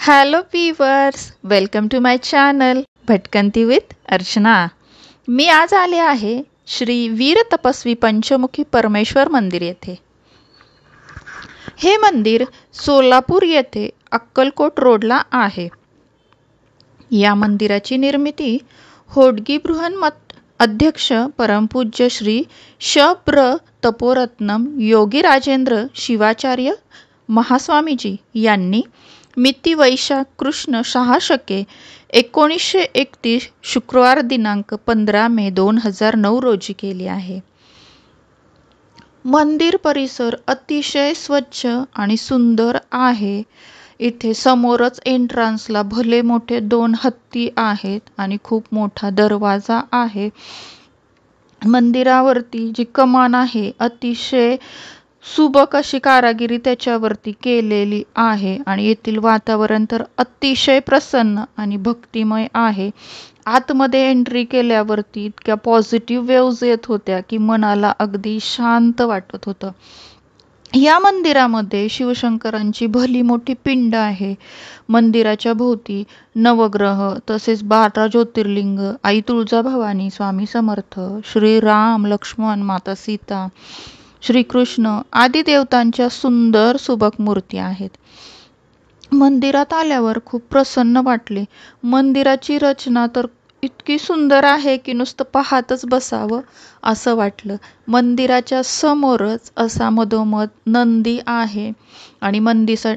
Hello viewers, welcome to my channel Bhatakanti with Archana. मी आज आले आहे श्री वीर तपस्वी पंचमुखी परमेश्वर मंदिर येथे। हे मंदिर सोलापूर येथे अक्कलकोट रोडला आहे। या मंदिराची निर्मिती होडगी बृहन्मठ अध्यक्ष परमपूज्य श्री शब्र तपोरत्नम योगी राजेंद्र शिवाचार्य महास्वामीजी यांनी मिती वैशाख कृष्ण 6 शके 1931 शुक्रवार दिनांक 15 मे 2009 रोजी केली आहे। मंदिर परिसर अतिशय स्वच्छ आणि सुंदर आहे। इथे समोरच एंट्रन्सला भले मोठे 2 हत्ती आहेत आणि खूप मोठा दरवाजा आहे। मंदिरावरती जी कमान आहे अतिशय सुबक अशी कारागिरी त्याच्यावरती केलेली आहे आणि येथील वातावरण तर अतिशय प्रसन्न आणि भक्तिमय आहे। आतमध्ये एंट्री केल्यावरती इतक्या पॉझिटिव्ह वेव्ज येत होत्या की मनाला अगदी शांत वाटत होतं। या मंदिरामध्ये शिवशंकरांची भली मोठी पिंड आहे। मंदिराच्या भोवती नवग्रह तसेच 12 ज्योतिर्लिंग, आई तुळजाभवानी, स्वामी समर्थ, श्री राम, लक्ष्मण, माता सीता, श्रीकृष्ण आदी देवतांच्या सुंदर सुबक मूर्ती आहेत। मंदिरात आल्यावर खूप प्रसन्न वाटले। मंदिराची रचना तर इतकी सुंदर आहे की नुसतं पाहतच बसावं असं वाटलं। मंदिराच्या समोरच असा मधोमध नंदी आहे आणि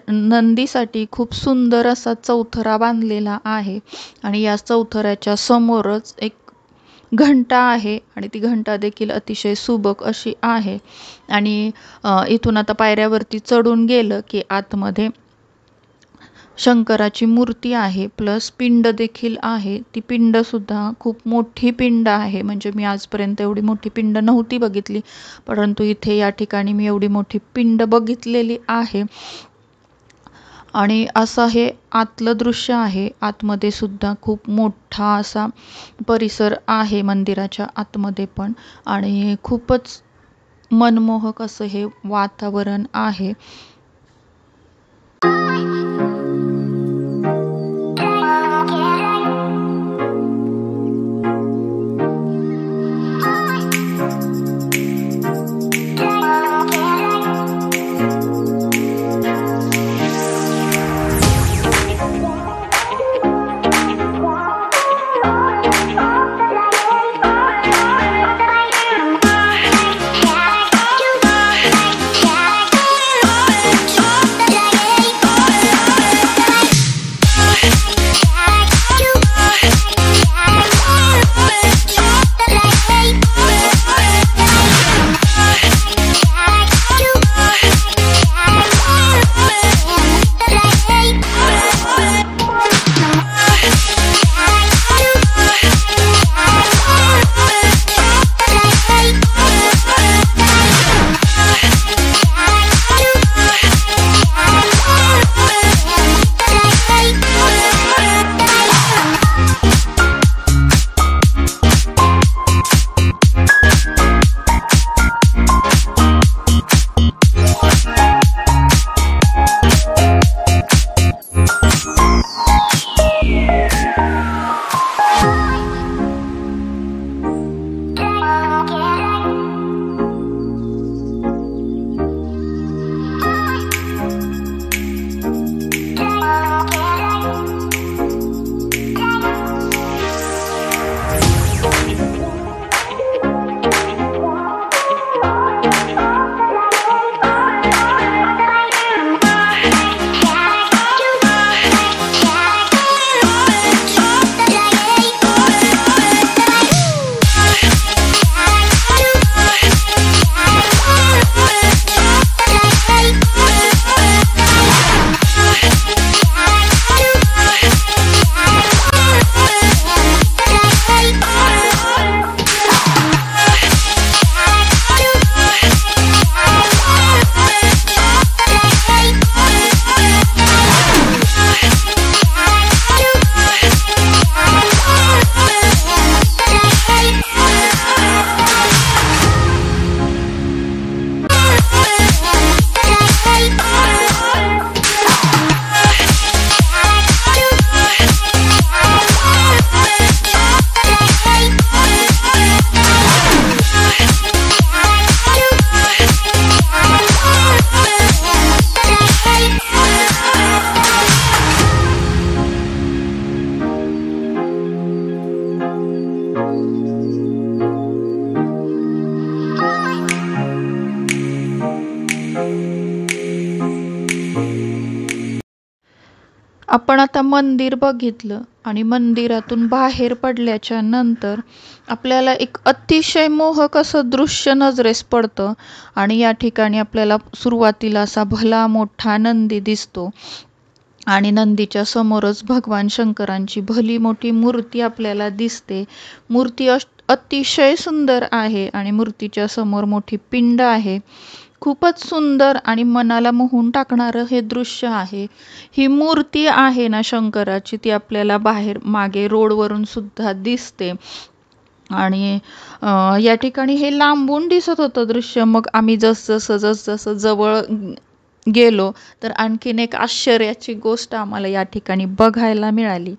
नंदीसाठी खूप सुंदर असा चौथरा बांधलेला आहे आणि या चौथऱ्याच्या समोरच एक घंटा आहे आणि ती घंटा देखील अतिशय सुबक अशी आहे। आणि इथून आता पायऱ्यावरती चढून गेलं की आतमध्ये शंकराची मूर्ती आहे प्लस पिंड देखील आहे। ती पिंड सुद्धा खूप मोठी पिंड आहे, म्हणजे मी आजपर्यंत एवढी मोठी पिंड नव्हती बघितली, परंतु इथे या ठिकाणी मी एवढी मोठी पिंड बघितलेली आहे। आणि असं हे आतलं दृश्य आहे। आतमध्ये सुद्धा खूप मोठा असा परिसर आहे मंदिराच्या आतमध्ये पण, आणि खूपच मनमोहक असं हे वातावरण आहे। आपण आता मंदिर बघितलं आणि मंदिरातून बाहेर पडल्याच्या नंतर आपल्याला एक अतिशय मोहक असं दृश्य नजरेस पडतं आणि या ठिकाणी आपल्याला सुरुवातीला असा भला मोठा नंदी दिसतो आणि नंदीच्या समोरच भगवान शंकरांची भली मोठी मूर्ती आपल्याला दिसते. मूर्ती अतिशय सुंदर आहे आणि मूर्तीच्या समोर मोठी पिंड आहे. खूपच सुंदर आणि मनाला मोहून टाकणारं हे दृश्य आहे. ही मूर्ती आहे ना शंकराची, ती आपल्याला बाहेर मागे रोडवरून सुद्धा दिसते आणि या ठिकाणी हे लांबून दिसत होतं दृश्य. मग आम्ही जसजसं जवळ गेलो तर आणखीन एक आश्चर्याची गोष्ट आम्हाला या ठिकाणी बघायला मिळाली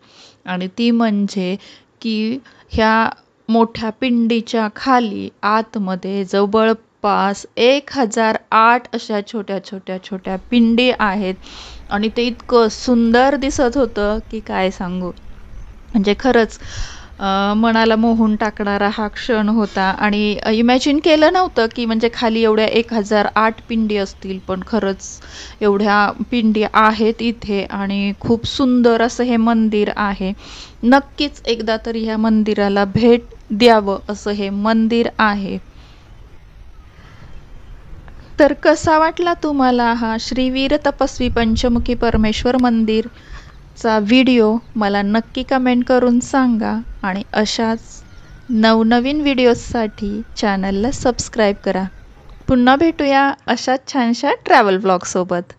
आणि ती म्हणजे की ह्या मोठ्या पिंडीच्या खाली आतमध्ये जवळपास 1008 अशा छोट्या पिंडी आहेत आणि ते इतकं सुंदर दिसत होतं की काय सांगू. म्हणजे खरंच मनाला मोहून टाकणारा हा क्षण होता आणि इमॅजिन केलं नव्हतं की म्हणजे खाली एवढ्या 1008 पिंडी असतील, पण खरंच एवढ्या पिंडी आहेत इथे आणि खूप सुंदर असं हे मंदिर आहे. नक्कीच एकदा तरी ह्या मंदिराला भेट द्यावं असं हे मंदिर आहे. तर कसा वाटला तुम्हाला हा श्रीवीर तपस्वी पंचमुखी परमेश्वर मंदिर चा व्हिडिओ मला नक्की कमेंट करून सांगा आणि अशाच नवनवीन व्हिडिओजसाठी चॅनलला सबस्क्राईब करा. पुन्हा भेटूया अशाच छानशा ट्रॅव्हल ब्लॉगसोबत.